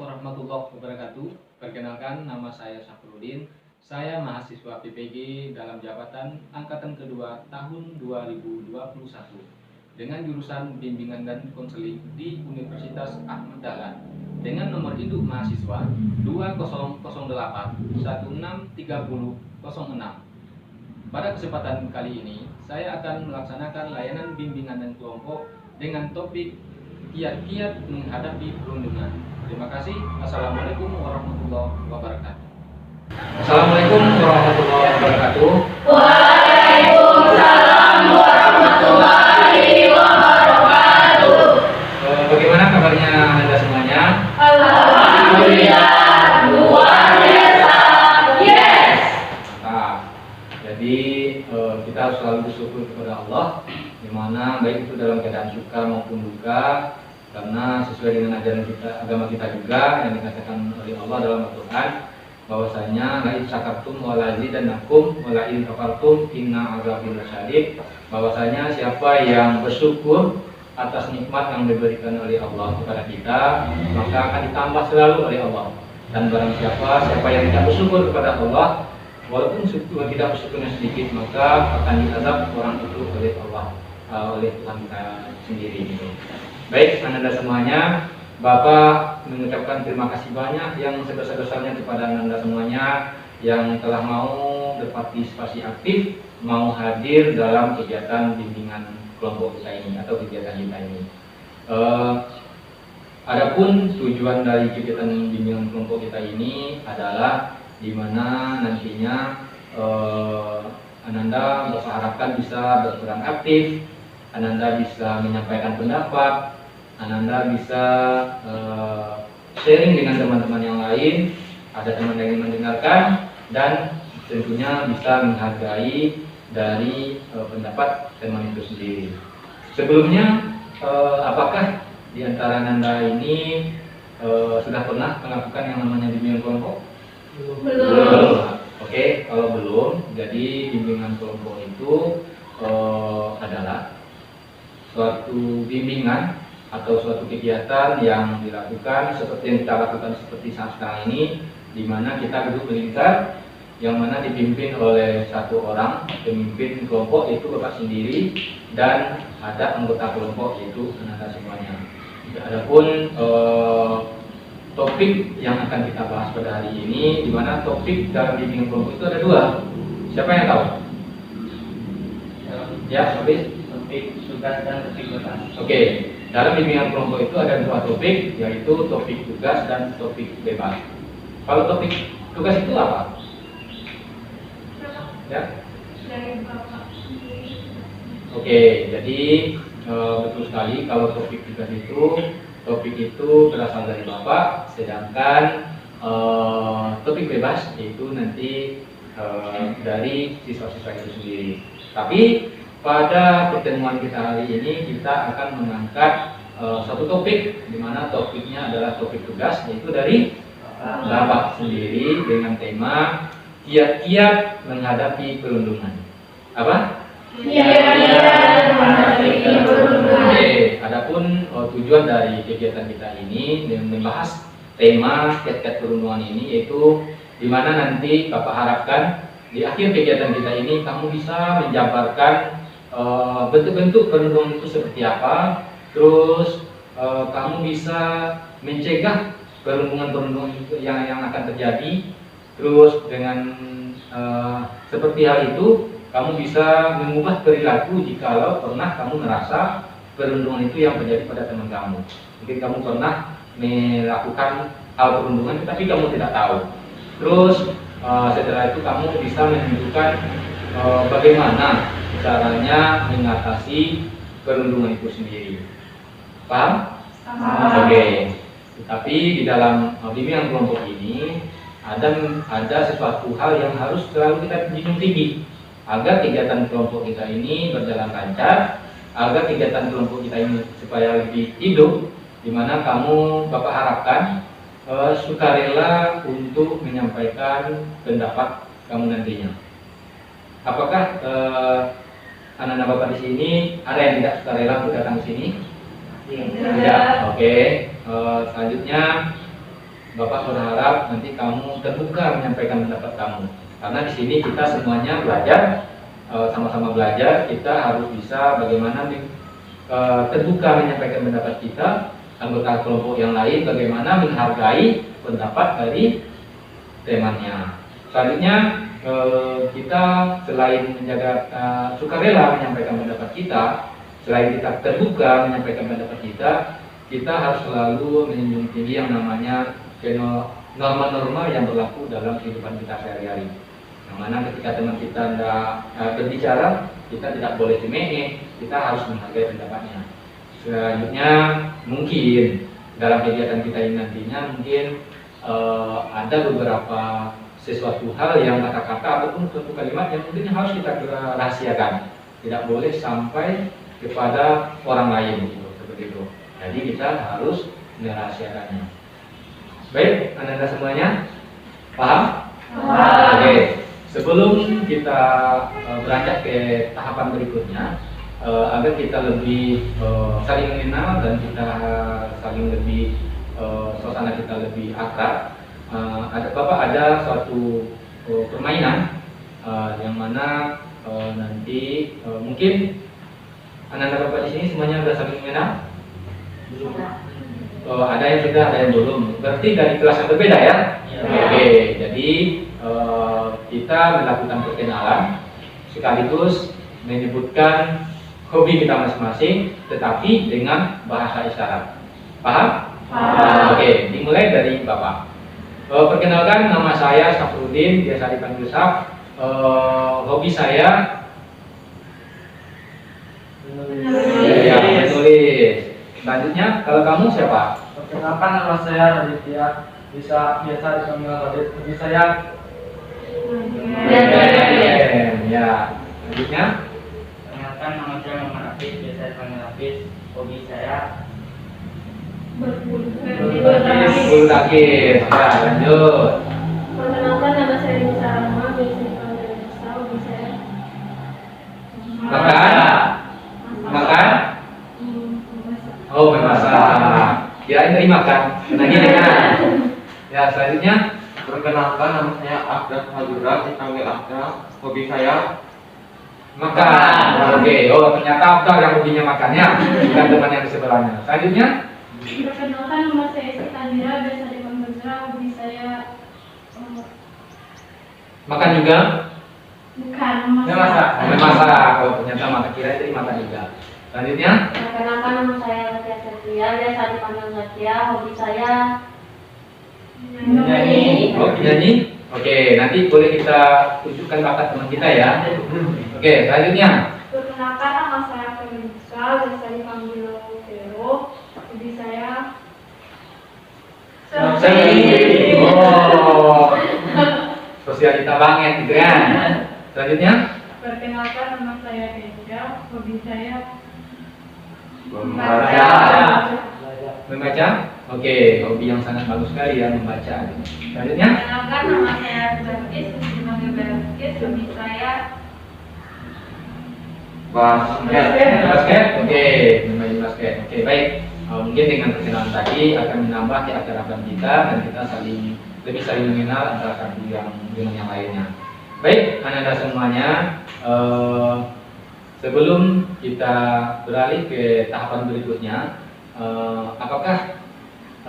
warahmatullahi wabarakatuh. Perkenalkan, nama saya Syafruddin. Saya mahasiswa PPG dalam jabatan angkatan kedua tahun 2021 dengan jurusan bimbingan dan konseling di Universitas Ahmad Dahlan dengan nomor induk mahasiswa 2008163006. Pada kesempatan kali ini, saya akan melaksanakan layanan bimbingan dan kelompok dengan topik kiat-kiat menghadapi perundungan. Terima kasih. Assalamualaikum warahmatullahi wabarakatuh. Assalamualaikum warahmatullahi wabarakatuh. Waalaikumsalam warahmatullahi wabarakatuh. Bagaimana kabarnya Anda semuanya? Alhamdulillah, luar biasa. Yes. Nah, jadi kita harus selalu bersyukur kepada Allah, di mana baik itu dalam keadaan suka maupun duka, karena sesuai dengan ajaran kita, agama kita juga yang dikatakan oleh Allah dalam Al-Quran, bahwasanya la in syakartum wa la azidannakum wa la in kafartum inna azabi lasyadid. Bahwasanya siapa yang bersyukur atas nikmat yang diberikan oleh Allah kepada kita, maka akan ditambah selalu oleh Allah. Dan barang siapa yang tidak bersyukur kepada Allah, walaupun tidak bersyukurnya sedikit, maka akan diazab orang itu oleh Allah, oleh Tuhan kita sendiri gitu. Baik, Anda semuanya, Bapak mengucapkan terima kasih banyak yang sebesar-besarnya kepada Anda semuanya yang telah mau berpartisipasi aktif, mau hadir dalam kegiatan bimbingan kelompok kita ini atau kegiatan kita ini. Adapun tujuan dari kegiatan bimbingan kelompok kita ini adalah di mana nantinya Ananda berharapkan bisa berperan aktif, Ananda bisa menyampaikan pendapat, Ananda bisa sharing dengan teman-teman yang lain, ada teman yang mendengarkan, dan tentunya bisa menghargai dari pendapat teman itu sendiri. Sebelumnya, apakah di antara Ananda ini sudah pernah melakukan yang namanya bimbingan kelompok? Belum. Oke, kalau belum, jadi bimbingan kelompok itu adalah suatu bimbingan atau suatu kegiatan yang dilakukan seperti yang kita lakukan seperti saat sekarang ini, di mana kita duduk melingkar, yang mana dipimpin oleh satu orang pemimpin kelompok, itu Bapak sendiri, dan ada anggota kelompok yaitu Anda semuanya. Adapun topik yang akan kita bahas pada hari ini, di mana topik dalam bimbingan kelompok itu ada dua. Siapa yang tahu? Ya, topik tugas dan topik bebas. Oke, dalam bimbingan kelompok itu ada dua topik, yaitu topik tugas dan topik bebas. Kalau topik tugas itu apa? Ya. Oke, jadi betul sekali kalau topik tugas itu, topik itu berasal dari Bapak, sedangkan topik bebas itu nanti dari siswa-siswa itu sendiri. Tapi pada pertemuan kita hari ini kita akan mengangkat satu topik, di mana topiknya adalah topik tugas, yaitu dari Bapak sendiri dengan tema kiat-kiat menghadapi perundungan. Apa? Kiat-kiat menghadapi perundungan. Oke, adapun tujuan dari kegiatan kita ini dengan membahas tema kiat-kiat perundungan ini, yaitu di mana nanti Bapak harapkan di akhir kegiatan kita ini kamu bisa menjabarkan bentuk-bentuk perundungan itu seperti apa, terus kamu bisa mencegah perundungan-perundungan itu yang akan terjadi, terus dengan seperti hal itu kamu bisa mengubah perilaku jikalau pernah kamu merasa perundungan itu yang terjadi pada teman kamu. Mungkin kamu pernah melakukan hal perundungan tapi kamu tidak tahu. Terus setelah itu kamu bisa menunjukkan bagaimana caranya mengatasi perundungan itu sendiri. Paham? Oke. Tapi di dalam bimbingan kelompok ini ada sesuatu hal yang harus selalu kita junjung tinggi agar kegiatan kelompok kita ini berjalan lancar, agar kegiatan kelompok kita ini supaya lebih hidup, di mana Bapak harapkan sukarela untuk menyampaikan pendapat kamu nantinya. Apakah anak-anak Bapak di sini ada yang tidak sukarela untuk datang ke sini? Tidak. Oke. Selanjutnya Bapak berharap nanti kamu terbuka menyampaikan pendapat kamu. Karena di sini kita semuanya belajar, sama-sama belajar. Kita harus bisa bagaimana terbuka menyampaikan pendapat kita. Anggota kelompok yang lain bagaimana menghargai pendapat dari temannya. Selanjutnya kita selain menjaga sukarela menyampaikan pendapat kita, selain kita terbuka menyampaikan pendapat kita harus selalu menjunjung tinggi yang namanya norma-norma yang berlaku dalam kehidupan kita sehari-hari. Yang mana ketika teman kita berbicara, kita tidak boleh cemeh, kita harus menghargai pendapatnya. Selanjutnya mungkin dalam kegiatan kita ini nantinya mungkin ada beberapa sesuatu hal yang kata-kata ataupun suatu kalimat yang mungkin harus kita rahasiakan, tidak boleh sampai kepada orang lain gitu, seperti itu. Jadi kita harus merahasiakannya. Baik, anda semuanya paham? Paham. Oke, sebelum kita beranjak ke tahapan berikutnya, agar kita lebih saling mengenal dan kita saling lebih suasana kita lebih akrab, Bapak ada suatu permainan yang mana nanti mungkin anak-anak Bapak di sini semuanya sudah saling mengenal? Ada yang sudah, ada yang belum. Berarti dari kelas yang berbeda ya? Ya. Oke, jadi kita melakukan perkenalan sekaligus menyebutkan hobi kita masing-masing, tetapi dengan bahasa isyarat. Paham? Paham. Oke, dimulai dari Bapak. Perkenalkan, nama saya Syafruddin, biasa dipanggil Syaf. Hobi saya ya, menulis. Selanjutnya, kalau kamu siapa? Perkenalkan, nama saya Raditya, biasa dipanggil Radit. Hobi saya Ya, selanjutnya. perkenalkan, nama saya Muhammad Hafiz, biasa dipanggil Hafiz. Hobi saya Bulu tangkis. Ya, lanjut. Perkenalkan, nama saya Nisa Rahma, biasa dipanggil Nisa. Hobi saya Makan? Makan? Oh, memasak. Kirain tadi makan. Lagi dengan. Ya, selanjutnya. Perkenalkan, nama saya Akhdar Hadura, dipanggil Akhdar. Hobi saya Makan. Oke. Oh, ternyata Abdar yang hobinya makannya, bukan teman yang di sebelahnya. Selanjutnya. Perkenalkan, nama saya Siti Andira, biasa dipanggil Zra. Hobi saya Makan juga. bukan memasak. Memasak. Oh, ternyata makan, kirain tadi makan juga. Selanjutnya. Perkenalkan, nama saya Zakia Satria, biasa dipanggil Zakia. Hobi saya menyanyi. Oh, penyanyi. Oke, nanti boleh kita tunjukkan bakat teman kita ya. Oke, selanjutnya. Perkenalkan, nama saya Felisa, biasa dipanggil Vero. Hobi saya Seni. Oh, sosialita banget gitu kan. Selanjutnya. Perkenalkan, nama saya Keja. Hobi saya membaca. Membaca. Oke, hobi yang sangat bagus sekali ya, membaca. Selanjutnya. Perkenalkan, nama saya Belkis, dipanggil Belkis. Hobi saya Basket. Oke, bermain basket. Oke, baik. Mungkin dengan perkenalan tadi akan menambah keakraban kita dan kita lebih saling mengenal antara satu yang dengan yang lainnya. Baik, anak-anak semuanya, sebelum kita beralih ke tahapan berikutnya, apakah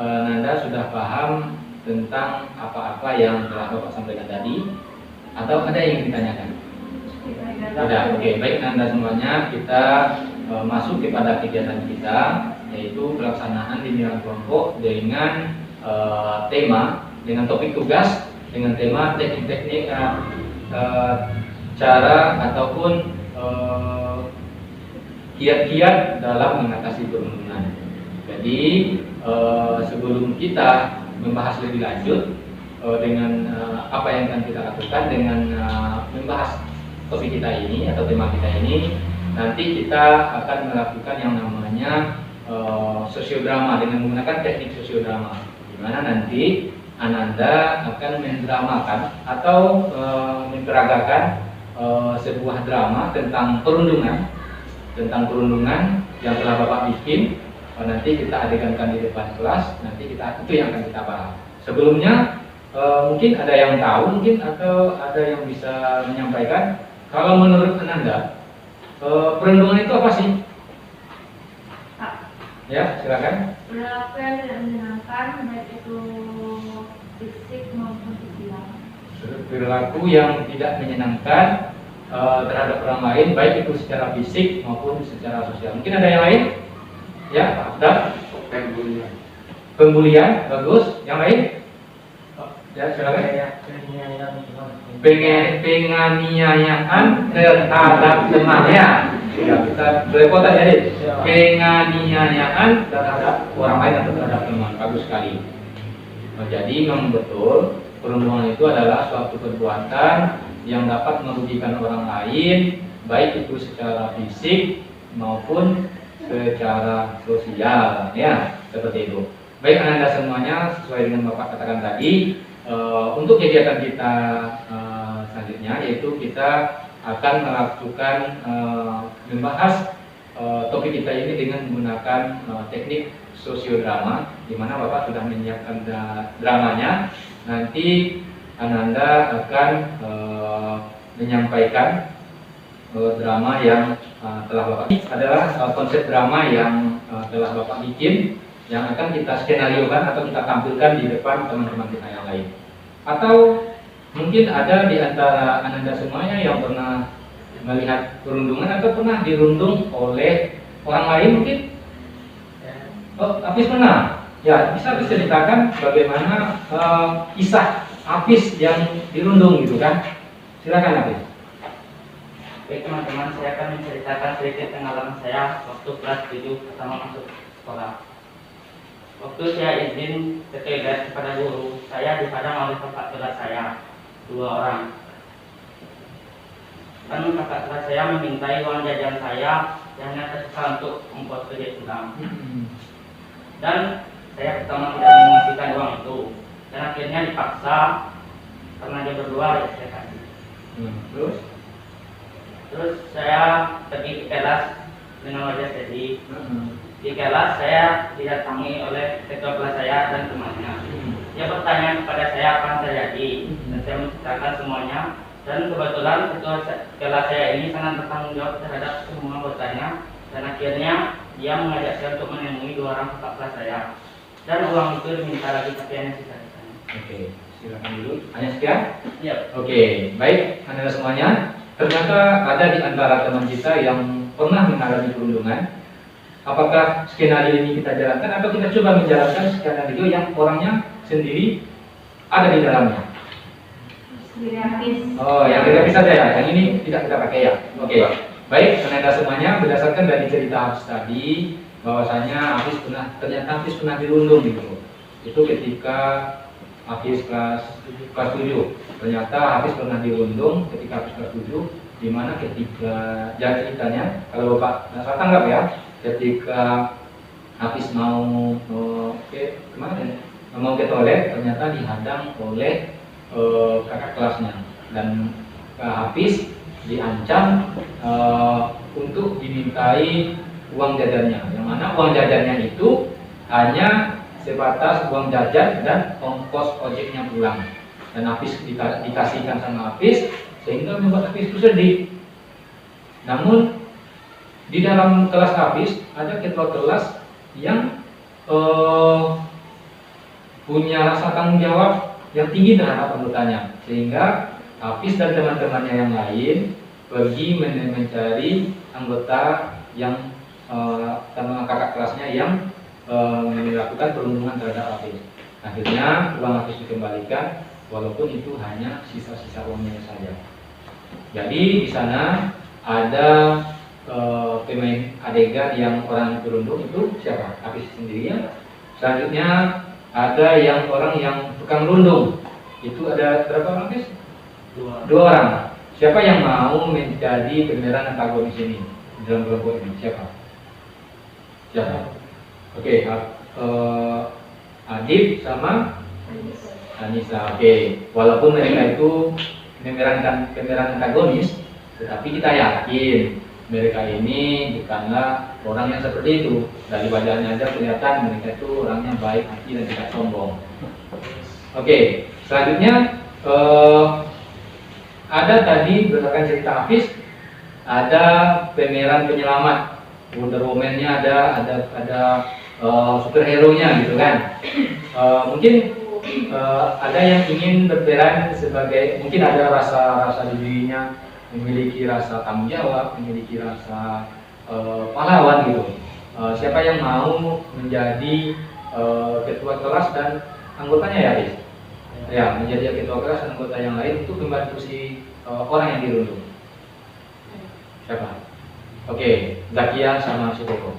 Nanda sudah paham tentang apa-apa yang telah Bapak sampaikan tadi, atau ada yang ingin ditanyakan? Sudah, oke. Baik, Nanda semuanya, kita masuk kepada kegiatan kita, yaitu pelaksanaan bimbingan kelompok dengan tema, dengan topik tugas, dengan tema teknik-teknik cara ataupun kiat-kiat dalam mengatasi perundungan. Jadi sebelum kita membahas lebih lanjut dengan apa yang akan kita lakukan dengan membahas topik kita ini atau tema kita ini, nanti kita akan melakukan yang namanya sosiodrama dengan menggunakan teknik sosiodrama, di mana nanti Ananda akan mendramakan atau memperagakan sebuah drama tentang perundungan yang telah Bapak bikin. Nanti kita adegankan di depan kelas, nanti itu yang akan kita bahas. Sebelumnya mungkin ada yang tahu mungkin atau ada yang bisa menyampaikan. Kalau menurut Ananda, perundungan itu apa sih? Ya, silakan. Perilaku yang tidak menyenangkan, baik itu fisik maupun sosial. Perilaku yang tidak menyenangkan terhadap orang lain, baik itu secara fisik maupun secara sosial. Mungkin ada yang lain? Ya, Pak Afdal. Pembulian. Pembulian, bagus. Yang lain? Ya, silakan. Penganiayaan terhadap temannya. Ya, kita belepotan jadi. Penganiayaan terhadap orang lain atau terhadap teman. Bagus sekali. Jadi memang betul, perundungan itu adalah suatu perbuatan yang dapat merugikan orang lain, baik itu secara fisik maupun secara sosial, ya, seperti itu. Baik Ananda semuanya, sesuai dengan Bapak katakan tadi, untuk kegiatan kita selanjutnya, yaitu kita akan melakukan membahas topik kita ini dengan menggunakan teknik sosiodrama, di mana Bapak sudah menyiapkan dramanya. Nanti Ananda akan menyampaikan drama yang telah Bapak adalah konsep drama yang telah Bapak bikin, yang akan kita skenariokan atau kita tampilkan di depan teman-teman kita yang lain. Atau mungkin ada di antara Ananda semuanya yang pernah melihat perundungan atau pernah dirundung oleh orang lain mungkin. Oh, Hafiz pernah? Ya, bisa diceritakan bagaimana kisah Hafiz yang dirundung gitu kan? Silakan Hafiz. Baik teman-teman, saya akan menceritakan sedikit pengalaman saya waktu kelas 7 pertama masuk sekolah. Waktu saya izin ke toilet kepada guru, saya dihadang oleh kakak kelas saya, 2 orang. Kan kakak kelas saya memintai uang jajan saya yang hanya tersisa untuk ongkos kerja pulang. Dan saya pertama tidak mengasihkan uang itu, dan akhirnya dipaksa karena dia berdua ya saya kasih. Terus saya pergi ke kelas dengan wajah sedih. Di kelas saya didatangi oleh ketua kelas saya dan temannya. Dia bertanya kepada saya apa yang terjadi, dan saya menceritakan semuanya. Dan kebetulan ketua kelas saya ini sangat bertanggung jawab terhadap semua anggotanya, dan akhirnya dia mengajak saya untuk menemui 2 orang kakak kelas saya. Dan uang itu diminta lagi tapi hanya sisa-sisanya. Oke, silakan dulu. Hanya sekian? Iya. Oke, baik Anda semuanya. Ternyata ada di antara teman kita yang pernah mengalami perundungan. Apakah skenario ini kita jalankan atau kita coba menjalankan skenario yang orangnya sendiri ada di dalamnya? Oh, yang gratis saja ya. Yang ini tidak kita pakai ya. Oke. Baik, Anda semuanya, berdasarkan dari cerita Hafiz tadi, bahwasanya ternyata Hafiz pernah dirundung gitu. Itu ketika Hafiz kelas 7. Ternyata Hafiz pernah dirundung ketika Hafiz kelas 7, di mana ketika ceritanya, kalau Bapak saya tanggap ya, ketika Hafiz mau mau ke toilet, ternyata dihadang oleh kakak kelasnya, dan Hafiz diancam untuk dimintai uang jajannya, yang mana uang jajannya itu hanya sebatas uang jajan dan ongkos ojeknya pulang. Dan Hafiz dikasihkan sama Hafiz, sehingga membuat Hafiz itu sedih. Namun di dalam kelas Hafiz ada ketua kelas yang punya rasa tanggung jawab yang tinggi terhadap anggotanya, sehingga Hafiz dan teman-temannya yang lain pergi mencari anggota yang teman kakak kelasnya yang melakukan perundungan terhadap Hafiz. Akhirnya uang Hafiz dikembalikan, walaupun itu hanya sisa-sisa uangnya saja. Jadi di sana ada pemain adegan yang orang perundung itu siapa? Hafiz sendirian. Selanjutnya ada yang orang yang tukang rundung. Itu ada berapa orang, Hafiz? 2 orang. Siapa yang mau menjadi pemeran antagonis ini dalam kelompok ini? Siapa? Oke, Adib sama Anissa. Oke, walaupun mereka itu pemeran antagonis, tetapi kita yakin mereka ini bukanlah orang yang seperti itu. Dari wajahnya aja kelihatan mereka itu orangnya baik hati dan tidak sombong. Oke, selanjutnya ada tadi berdasarkan cerita Hafiz, ada pemeran penyelamat, Wonder Woman-nya ada superhero-nya gitu kan. Mungkin ada yang ingin berperan sebagai, mungkin ada rasa di dirinya memiliki rasa tanggung jawab, memiliki rasa pahlawan gitu. Siapa yang mau menjadi ketua kelas dan anggotanya ya, Hafiz? Ya, menjadi ketua kelas dan anggota yang lain untuk membantu si orang yang dirundung. Siapa? Oke, Zakia sama si Koko.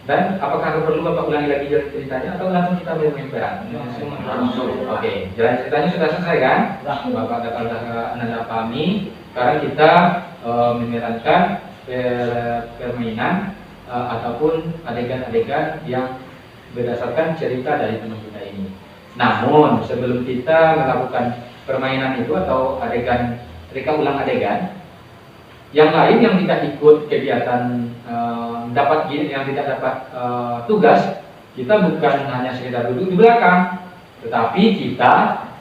Dan apakah perlu Bapak ulangi lagi ceritanya atau langsung kita bermain peran? Langsung. Oke, jalan ceritanya sudah selesai kan? Bapak dapat Anda pahami. Sekarang kita memerankan permainan ataupun adegan-adegan yang berdasarkan cerita dari teman kita ini. Namun sebelum kita melakukan permainan itu atau adegan reka ulang adegan, yang lain yang tidak ikut kegiatan yang tidak dapat tugas, kita bukan hanya sekedar duduk di belakang, tetapi kita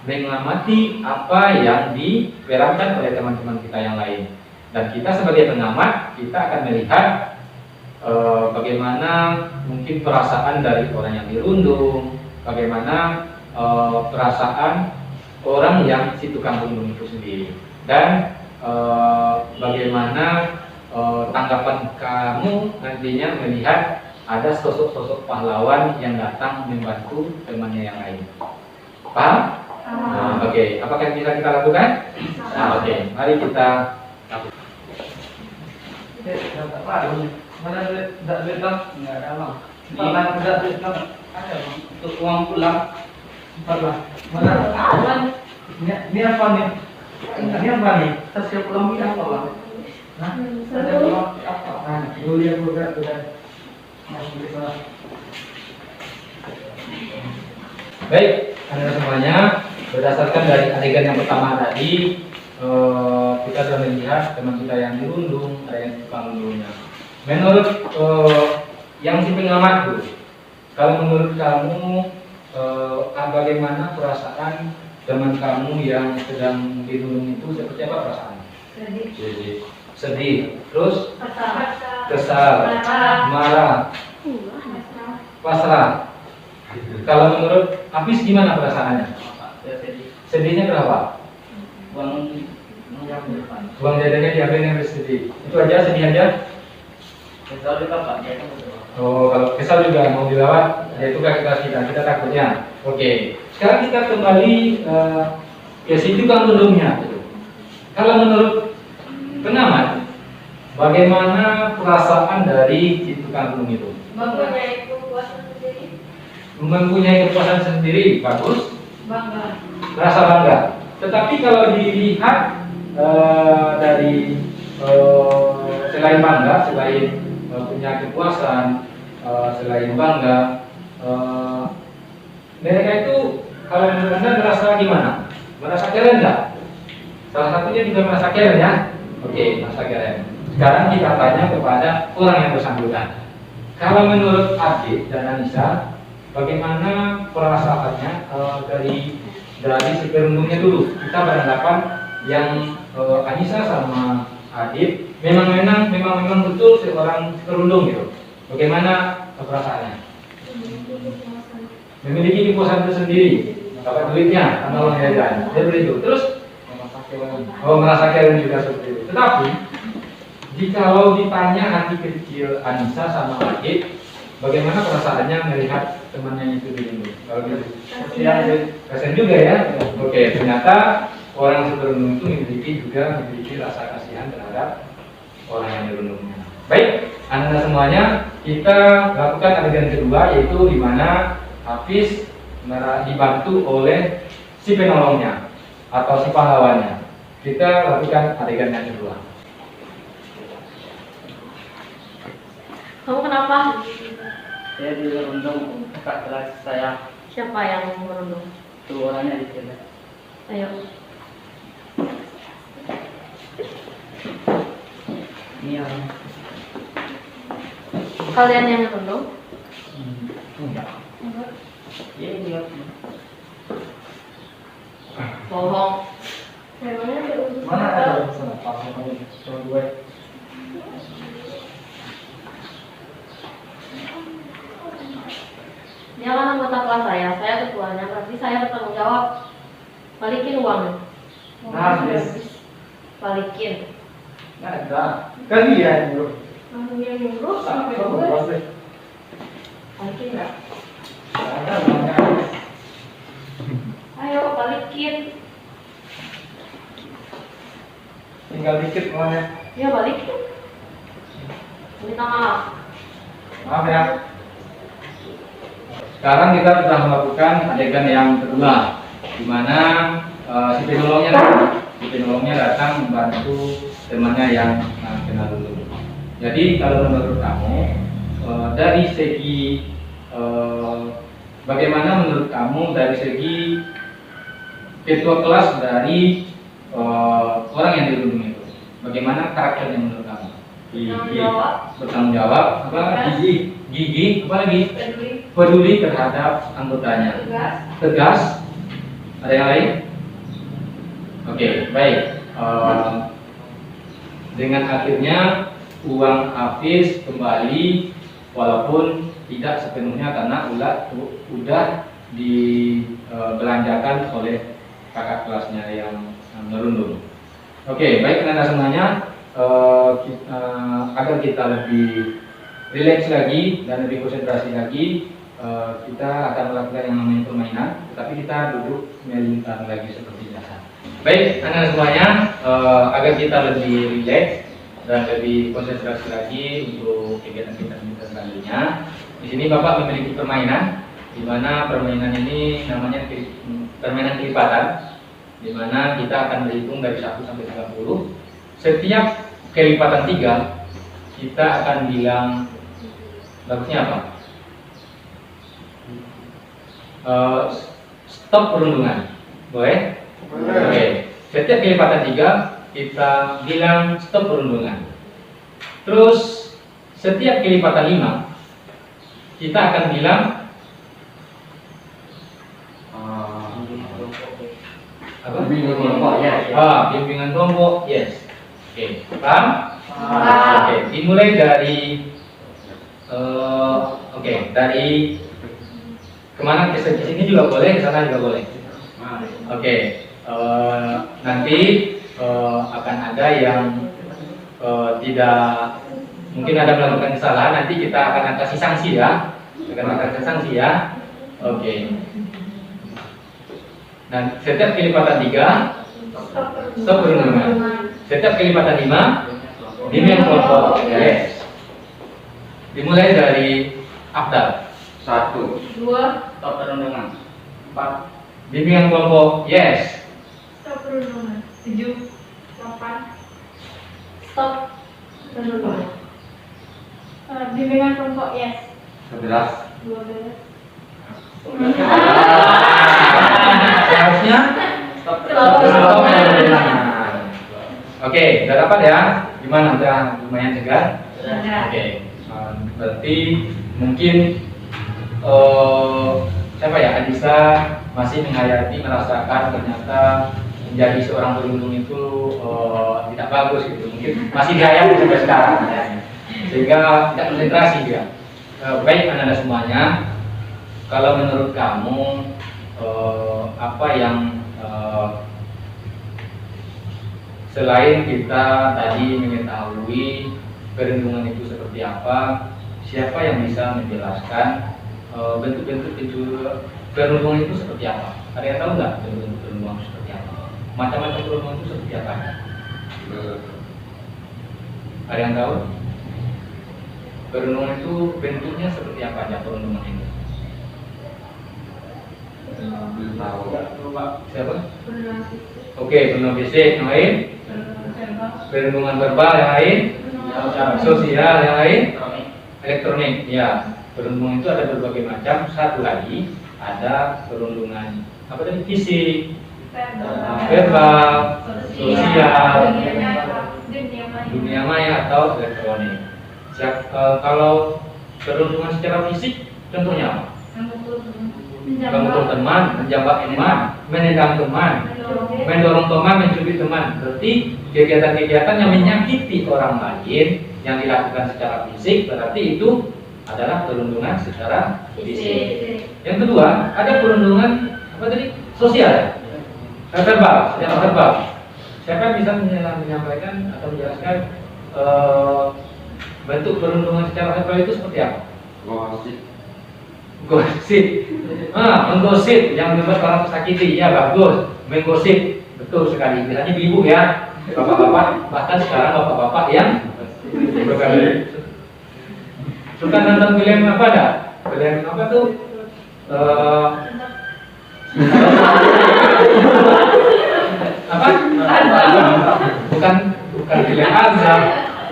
mengamati apa yang diperankan oleh teman-teman kita yang lain. Dan kita sebagai pengamat, kita akan melihat bagaimana mungkin perasaan dari orang yang dirundung, bagaimana perasaan orang yang si tukang rundung itu sendiri, dan bagaimana tanggapan kamu nantinya melihat ada sosok-sosok pahlawan yang datang membantu temannya yang lain. Paham? Oke. Apakah bisa kita lakukan? Oke. Mari kita lakukan. Mana tidak datang? Enggak ada bang. Mana tidak datang? Ada bang. Untuk uang pulang. Mana? Ini apa nih? Ini apa nih? Hasil pulang ini apa bang? Nah, Hasil pulang apa? nah, dulu lihat juga sudah. Masih bisa. Baik, Anda semuanya, berdasarkan dari adegan yang pertama tadi, kita sudah melihat teman kita yang dirundung, ada yang tukang rundungnya. Menurut yang si pengamat dulu, kalau menurut kamu bagaimana perasaan teman kamu yang sedang dirundung itu, seperti apa perasaan? Sedih, terus kesal, marah, pasrah. Kalau menurut Hafiz gimana perasaannya? Sedihnya berapa? Uang jajannya diambil yang sedih. Itu aja, sedih aja. Kesal juga pak. Oh, kalau kesal juga mau dilawat, ya itu kakak kita takutnya. Oke, sekarang kita kembali ke si tukang rundungnya. Kalau menurut pengamat, bagaimana perasaan dari si tukang rundung itu? Mempunyai kepuasan sendiri, bagus. Bangga. Rasa bangga. Tetapi kalau dilihat dari selain bangga, selain punya kepuasan, selain bangga, mereka itu kalau menurut Anda merasa gimana? Merasa keren nggak? Salah satunya juga merasa keren ya. Oke, merasa keren. Sekarang kita tanya kepada orang yang bersangkutan. Kalau menurut Adit dan Anissa, bagaimana perasaannya dari si perundungnya dulu? Kita beranggapan yang Anissa sama Adit memang betul seorang perundung gitu. Bagaimana perasaannya? Memiliki kepuasan tersendiri, dapat duitnya, sama uang jajan, seperti itu. Terus merasa keren juga seperti itu. Tetapi jikalau ditanya hati kecil Anissa sama Adit, bagaimana perasaannya melihat temannya itu dirundung? Kalau gitu, kasihan juga ya. Oke, ternyata orang seperundung itu memiliki rasa kasihan terhadap orang yang dirundungnya. Baik, Anda semuanya, kita lakukan adegan kedua, yaitu di mana Hafiz dibantu oleh si penolongnya atau si pahlawannya. Kita lakukan adegan yang kedua. Kamu kenapa? Saya dirundung kakak kelas saya. Siapa yang merundung? Tuh orangnya di sini. Ayo. Ini yang Kalian yang merundung? Enggak. Iya dia. kelas saya ketuanya, berarti saya bertanggung jawab. Balikin uangnya. Nah, yes. Balikin. Nggak ada. Kalian bro. Langsung yang nyuruh Satu sampai gue. bos deh. Balikin nggak? Nggak ada uangnya. Ayo balikin. Tinggal dikit uangnya. Ya balikin. Minta maaf. Maaf ya. Sekarang kita sudah melakukan adegan yang kedua, di mana si penolongnya datang membantu temannya yang kenal dulu. Jadi kalau menurut kamu dari segi bagaimana menurut kamu dari segi ketua kelas dari orang yang dirundung itu, bagaimana karakternya menurut kamu? Bertanggung jawab. Bertanggung jawab, apa gigi, apa lagi? Peduli terhadap anggotanya. Tegas. Ada yang lain? Oke, baik. Dengan akhirnya uang Hafiz kembali, walaupun tidak sepenuhnya karena udah dibelanjakan oleh kakak kelasnya yang merundung. Oke, baik anak-anak semuanya. Agar kita lebih rileks lagi dan lebih konsentrasi lagi, kita akan melakukan yang namanya permainan, tetapi kita duduk melintang lagi seperti biasa. Baik anak-anak semuanya, agar kita lebih rileks dan lebih konsentrasi lagi untuk kegiatan kita selanjutnya. Di sini Bapak memiliki permainan, di mana permainan ini namanya permainan kelipatan, di mana kita akan berhitung dari 1 sampai 30. Setiap kelipatan 3 kita akan bilang bagusnya apa? Stop perundungan. Boleh? Oke. Setiap kelipatan 3 kita bilang stop perundungan. Terus setiap kelipatan 5 kita akan bilang apa? Bimbingan kelompok, yes. Bimbingan kelompok, yes. Oke, paham? Paham. Oke, dimulai dari dari kemana? Ke sini juga boleh, ke sana juga boleh. Oke, nanti akan ada yang tidak mungkin ada melakukan kesalahan, nanti kita akan kasih sanksi ya, Oke. Dan setiap kelipatan 3 stop perundungan. Setiap kelipatan 5 bimbingan kelompok, yes. Dimulai dari Abdal. 1. 2. Stop perundungan. 4. Bimbingan kelompok, yes. Stop perundungan. 7. 8. Stop perundungan. Bimbingan kelompok, yes. 11. 12. Seharusnya Stop stop perundungan. perundungan. Oke, udah dapat ya? Gimana? Udah lumayan segar? Oke, berarti mungkin siapa ya? Adisa masih menghayati, merasakan ternyata menjadi seorang perundung itu tidak bagus gitu. Mungkin masih dihayati sampai sekarang, sehingga tidak konsentrasi dia. Baik anak-anak semuanya, kalau menurut kamu apa yang selain kita tadi mengetahui perundungan itu seperti apa, siapa yang bisa menjelaskan bentuk-bentuk perundungan itu seperti apa? Ada yang tahu nggak bentuk-bentuk perundungan itu seperti apa? Macam-macam perundungan itu seperti apa? Ada yang tahu? Perundungan itu bentuknya seperti apa aja perundungan itu? Belum tahu. Siapa? Perundungan Oke, perundungan fisik, yang lain? Perundungan verbal, yang lain? Sosial, yang lain? Elektronik, ya. Perundungan itu ada berbagai macam. Satu lagi ada perundungan apa tadi? Fisik, verbal, sosial, dunia maya atau elektronik. Kalau perundungan secara fisik, contohnya apa? Memukul teman, menjambak teman, menendang teman, mendorong teman, mencubit teman. Berarti kegiatan-kegiatan yang menyakiti orang lain yang dilakukan secara fisik, berarti itu adalah perundungan secara fisik. Fisik. Yang kedua, ada perundungan apa tadi? Sosial. Verbal, secara verbal. Siapa bisa menyampaikan atau menjelaskan bentuk perundungan secara verbal itu seperti apa? Gosip. Gosip. Menggosip yang membuat orang tersakiti. Ya bagus. Menggosip. Betul sekali. Misalnya ibu ya, bapak-bapak, bahkan sekarang bapak-bapak yang berkali. Suka nonton film apa dah? Film apa tuh? Apa? Bukan film azab.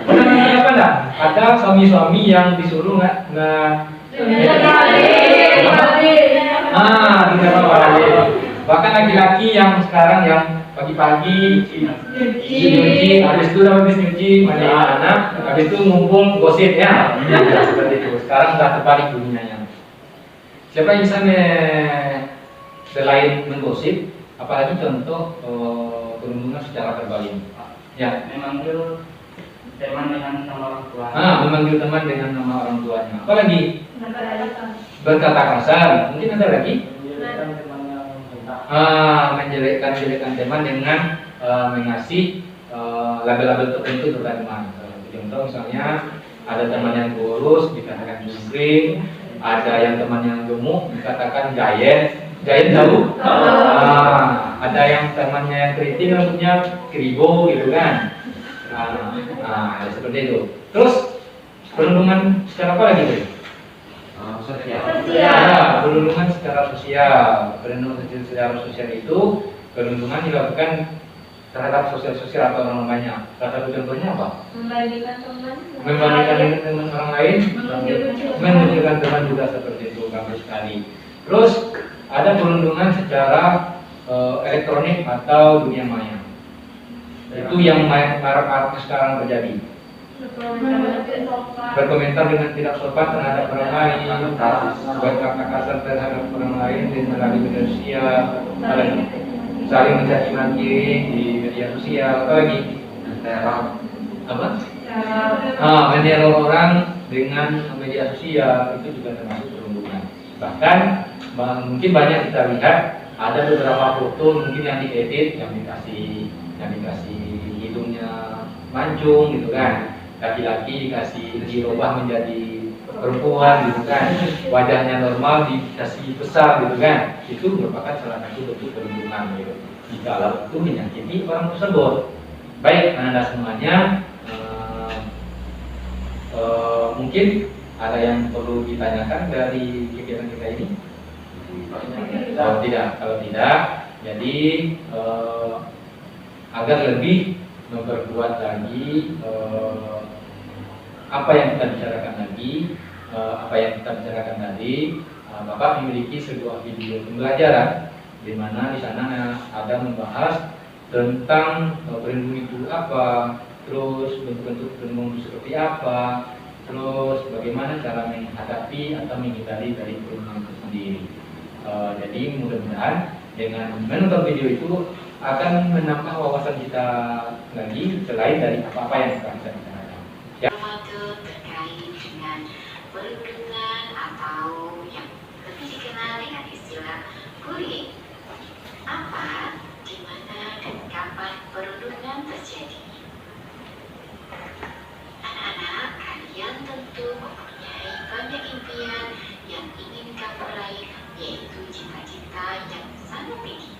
Pernah nonton apa dah? Ada suami-suami yang disuruh tidak bahkan laki-laki yang sekarang yang pagi-pagi nyuci, habis itu mandi anak, habis itu ngumpul gosip ya, seperti itu. Sekarang sudah terbalik dunianya. Siapa yang bisa selain menggosip, apalagi contoh perundungan secara verbal ini? Ya, Memanggil teman dengan nama orang tua. memanggil teman dengan nama orang tuanya. Apalagi berkata kasar. Mungkin ada lagi. Menjelekkan teman dengan mengasih label-label tertentu terhadap teman. Contoh misalnya ada teman yang kurus dikatakan jungkring, ada yang teman yang gemuk dikatakan giant jauh. Ada yang temannya yang keriting rambutnya keribo gitu kan. Seperti itu. Terus perundungan secara apa lagi, Boy? Sosial. Perundungan secara sosial. Perundungan secara sosial itu perundungan dilakukan terhadap sosial atau orang banyak. Salah satu contohnya apa? Membandingkan teman. Membandingkan dengan teman orang lain, menunjukkan teman juga seperti itu, bagus sekali. Terus ada perundungan secara elektronik atau dunia maya. Itu yang marak sekarang terjadi. Berkomentar dengan tidak sopan terhadap orang lain, berkata kasar terhadap orang lain di melalui media sosial, saling mencaci maki di media sosial, apa lagi? Apa? Meneror orang dengan media sosial itu juga termasuk perundungan. Bahkan mungkin banyak kita lihat ada beberapa foto mungkin yang diedit, yang dikasih hidungnya mancung gitu kan. Laki-laki dikasih dirubah menjadi perempuan gitu kan, wajahnya normal dikasih besar gitu kan, itu merupakan salah satu bentuk perundungan gitu. Jika itu menyakiti orang tersebut. Baik, anda semuanya mungkin ada yang perlu ditanyakan dari kegiatan kita ini? Kalau tidak, jadi agar lebih memperkuat lagi apa yang kita bicarakan tadi, Bapak memiliki sebuah video pembelajaran di mana di sana ada membahas tentang perundungan itu apa, terus bentuk-bentuk perundungan itu seperti apa, terus bagaimana cara menghadapi atau menghindari dari perundungan itu sendiri. Jadi mudah-mudahan dengan menonton video itu akan menambah wawasan kita lagi selain dari apa-apa yang kita bicarakan. Terkait dengan perundungan atau yang lebih dikenal dengan istilah bullying. Apa, di mana, dan kapan perundungan terjadi? Anak-anak, kalian tentu mempunyai banyak impian yang ingin kamu raih, yaitu cita-cita yang sangat tinggi.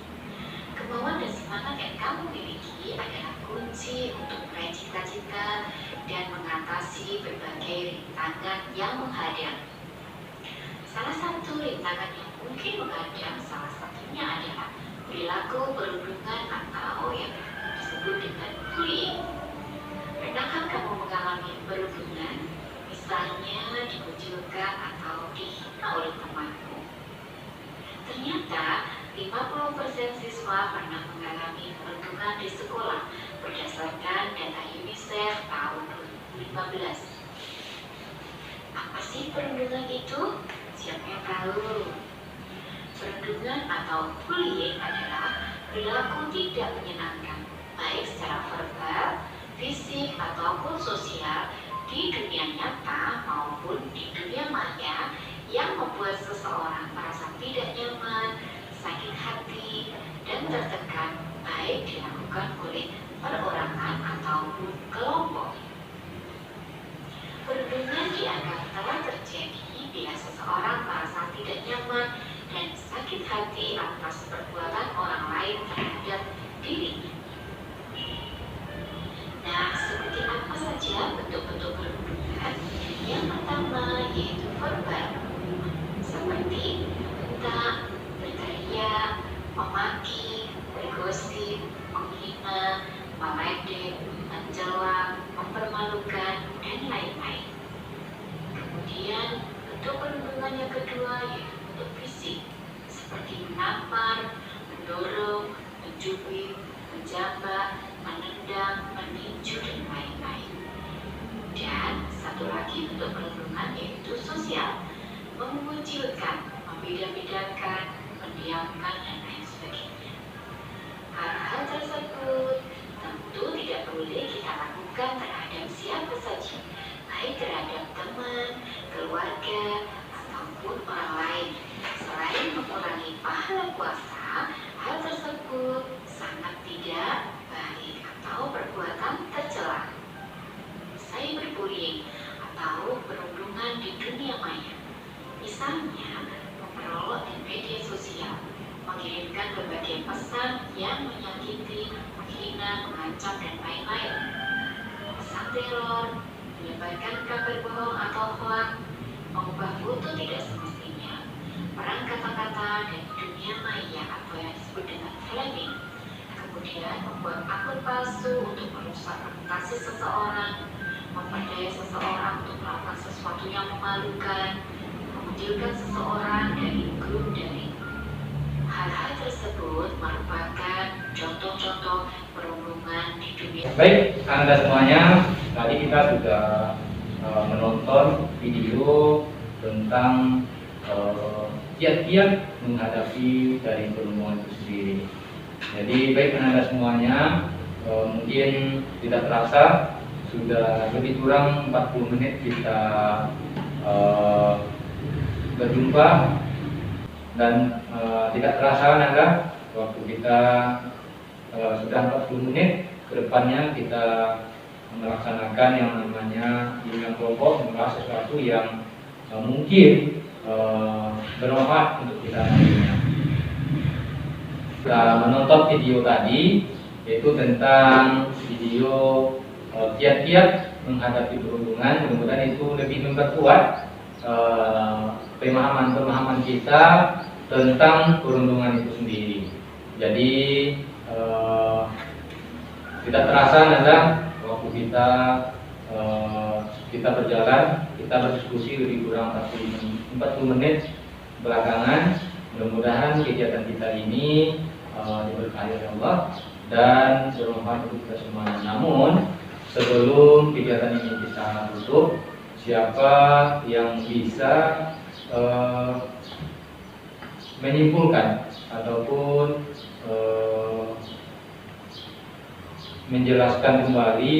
Kemauan dan semangat yang kamu miliki adalah kunci untuk meraih cita-cita dan mengatasi berbagai rintangan yang menghadang. Salah satu rintangan yang mungkin menghadang salah satunya adalah perilaku perundungan atau yang disebut dengan bullying. Pernahkah kamu mengalami perundungan, misalnya dikucilkan atau dihina oleh temanmu? Ternyata 50% siswa pernah mengalami perundungan di sekolah berdasarkan data UNICEF tahun 2015. Apa sih perundungan itu? Siapa yang tahu? Perundungan atau bullying adalah perilaku tidak menyenangkan, baik secara verbal, fisik, ataupun sosial di dunia nyata maupun di dunia maya yang membuat seseorang merasa tidak nyaman, sakit hati, dan tertekan, baik dilakukan oleh perorangan ataupun kelompok. Perundungan dianggap telah terjadi bila seseorang merasa tidak nyaman dan sakit hati atas perbuatan orang lain terhadap dirinya. Nah, seperti apa saja bentuk-bentuk perundungan? Yang pertama yaitu verbal, seperti bentak, berteriak, memaki, bergosip, menghina, meledek, mencela, mempermalukan, dan lain-lain. Kemudian bentuk perundungan yang kedua yaitu bentuk fisik, seperti menampar, mendorong, mencubit, menjambak, menendang, meninju, dan lain-lain. Dan satu lagi bentuk perundungan yaitu sosial, mengucilkan, membeda-bedakan, mendiamkan, dan lain sebagainya. Hal-hal tersebut tentu tidak boleh kita lakukan terhadap siapa saja, baik terhadap teman, keluarga, ataupun orang lain. Selain mengurangi pahala puasa, hal tersebut sangat tidak baik atau perbuatan tercela. Cyberbullying atau perundungan di dunia maya, misalnya memperolok di media sosial, mengirimkan berbagai pesan yang menyakiti, menghina, mengancam, dan lain-lain. Pesan teror, menyebarkan kabar bohong atau hoax, mengubah foto tidak semestinya, perang kata-kata dan dunia maya atau yang disebut dengan framing, kemudian membuat akun palsu untuk merusak reputasi seseorang, memperdaya seseorang untuk melakukan sesuatu yang memalukan, mengucilkan seseorang dari grup daring. Hal-hal tersebut merupakan contoh-contoh perundungan di dunia. Baik, Anda semuanya, tadi kita sudah menonton video tentang kiat-kiat menghadapi dari perundungan itu sendiri. Jadi baik Anda semuanya, mungkin tidak terasa sudah lebih kurang 40 menit kita berjumpa, dan tidak terasa Anda waktu kita sudah 40 menit. Kedepannya kita melaksanakan yang namanya bimbingan kelompok, membahas sesuatu yang mungkin bermanfaat untuk kita nantinya. Kita menonton video tadi, yaitu tentang video kiat-kiat menghadapi perundungan. Mudah-mudahan itu lebih memperkuat pemahaman kita tentang perundungan itu sendiri. Jadi tidak terasa Nanda waktu kita berjalan, kita berdiskusi lebih kurang 40 menit belakangan. Mudah-mudahan kegiatan kita ini diberkahi oleh Allah dan bermanfaat untuk kita semua. Namun sebelum kegiatan ini kita tutup, siapa yang bisa menyimpulkan ataupun menjelaskan kembali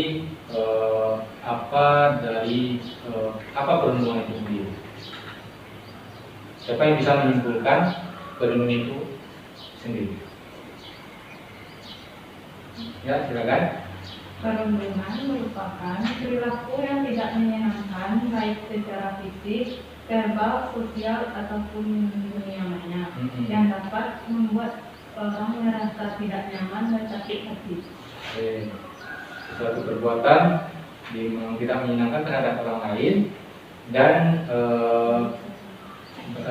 apa perundungan itu sendiri? Siapa yang bisa menyimpulkan perundungan itu sendiri? Ya, silakan. Perundungan merupakan perilaku yang tidak menyenangkan baik secara fisik, verbal, sosial, ataupun dunia maya yang dapat membuat orang merasa tidak nyaman dan sakit hati. Suatu perbuatan yang tidak menyenangkan terhadap orang lain dan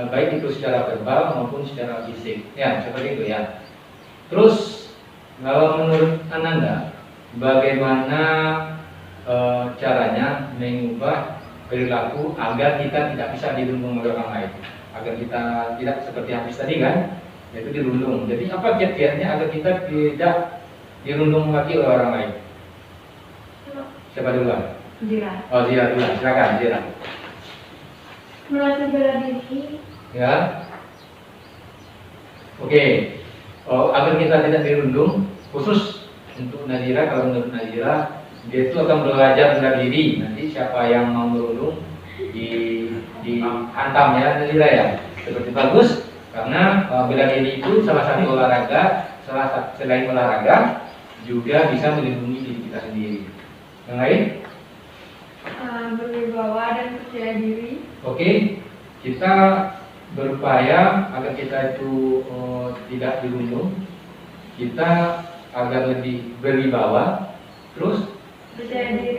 baik itu secara verbal maupun secara fisik. Ya, seperti itu ya. Terus kalau menurut Ananda, bagaimana caranya mengubah perilaku agar kita tidak bisa dirundung oleh orang lain, agar kita tidak seperti habis tadi kan, yaitu dirundung. Jadi apa kiat-kiatnya agar kita tidak dirundung lagi oleh orang lain? Siapa duluan? Zira. Oh, Zira duluan. Silakan, Zira. Melatih bela diri. Ya. Oke. Agar kita tidak dirundung, khusus untuk Nazira, kalau menurut Nazira, dia itu akan belajar bela diri. Nanti siapa yang mau berundung dihantam ya, tidak ya? Seperti bagus karena bela diri itu salah satu olahraga, selain olahraga juga bisa melindungi diri kita sendiri. Yang lain? Berwibawa dan percaya diri. Oke, kita berupaya agar kita itu tidak dirundung, kita agar lebih berwibawa, terus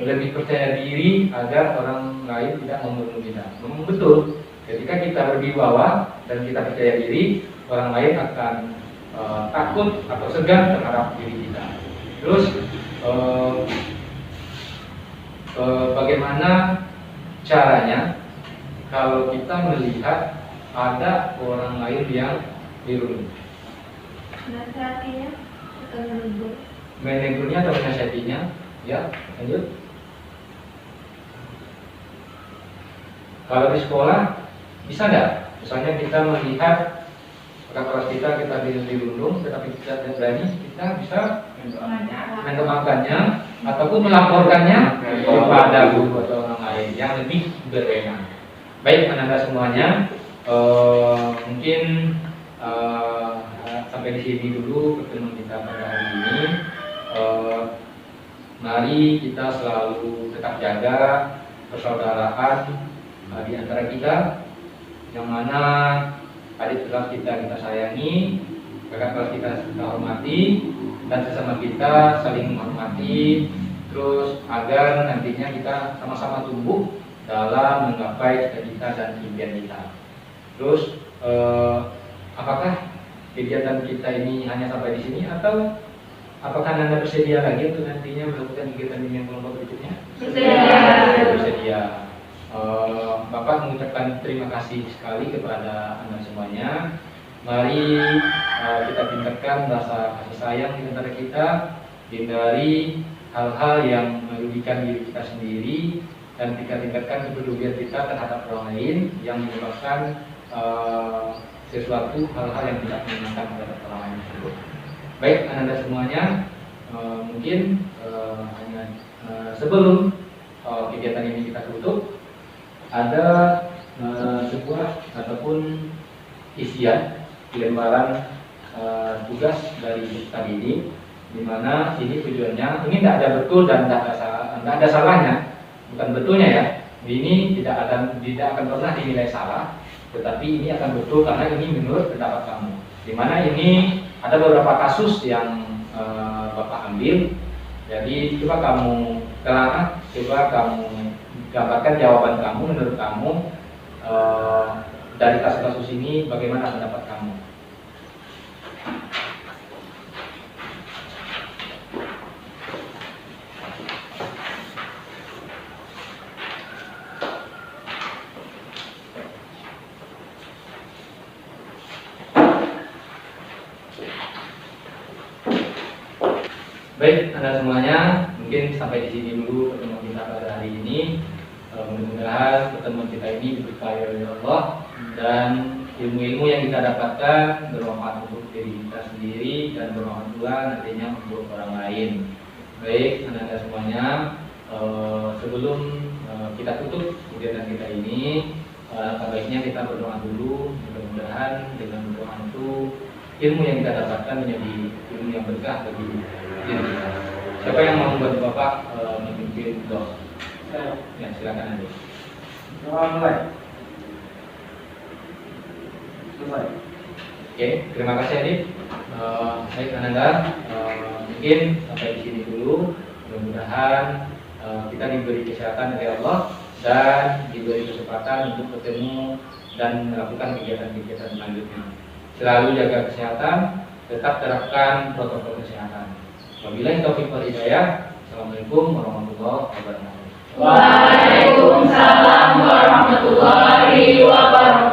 lebih percaya diri agar orang lain tidak membunuh kita. Memang betul, ketika kita berwibawa dan kita percaya diri, orang lain akan takut atau segan terhadap diri kita. Terus bagaimana caranya kalau kita melihat ada orang lain yang dirundung? Nasihatinya atau menegur? Menegurnya atau menasihatinya? Ya, lanjut. Kalau di sekolah bisa nggak? Misalnya kita melihat kakak kelas kita dirundung, tetapi kita tidak berani, kita bisa mendoakannya ataupun melaporkannya kepada guru atau orang lain yang lebih berwenang. Baik, anak-anak semuanya, mungkin sampai di sini dulu pertemuan kita pada hari ini. Mari kita selalu tetap jaga persaudaraan di antara kita, yang mana adik kelas kita sayangi, kakak kelas kita hormati, dan sesama kita saling menghormati, terus agar nantinya kita sama-sama tumbuh dalam menggapai cita-cita dan impian kita. Terus apakah kegiatan kita ini hanya sampai di sini, atau apakah Anda bersedia lagi untuk nantinya melakukan kegiatan ini yang kelompok berikutnya? Bersedia. Bapak mengucapkan terima kasih sekali kepada Anda semuanya. Mari kita tingkatkan rasa kasih sayang di antara kita, hindari hal-hal yang merugikan diri kita sendiri, dan kita tingkatkan kepedulian kita terhadap orang lain yang menyebabkan sesuatu hal-hal yang tidak menyenangkan terhadap orang lain tersebut. Baik, Anda semuanya, mungkin hanya sebelum kegiatan ini kita tutup, ada sebuah ataupun isian lembaran tugas dari tadi ini, di mana ini tujuannya ini tidak ada betul dan tidak ada salahnya, bukan betulnya ya. Ini tidak akan pernah dinilai salah, tetapi ini akan betul karena ini menurut pendapat kamu. Di mana ini ada beberapa kasus yang Bapak ambil. Jadi coba kamu telah, coba kamu gambarkan jawaban kamu menurut kamu dari kasus-kasus ini, bagaimana pendapat kamu? Baik, Anda semuanya, mungkin sampai di sini dulu pertemuan kita pada hari ini. Mudah-mudahan pertemuan kita ini diberkahi oleh Allah dan ilmu-ilmu yang kita dapatkan bermanfaat untuk diri kita sendiri dan bermanfaat pula nantinya untuk orang lain. Baik, Anda semuanya, sebelum kita tutup kegiatan kita ini, baiknya kita berdoa dulu. Mudah-mudahan dengan doa itu ilmu yang kita dapatkan menjadi ilmu yang berkah bagi diri kita. Siapa yang mau membantu Bapak memimpin doa? Ya, silakan Andi. Mulai. Selesai. Oke, terima kasih Andi. Baik Ananda, mungkin sampai di sini dulu. Mudah-mudahan kita diberi kesehatan dari Allah dan diberi kesempatan untuk bertemu dan melakukan kegiatan-kegiatan selanjutnya. Selalu jaga kesehatan, tetap terapkan protokol kesehatan. Wabillahi taufiq wal hidayah. Assalamualaikum warahmatullahi wabarakatuh. Waalaikumsalam warahmatullahi wabarakatuh.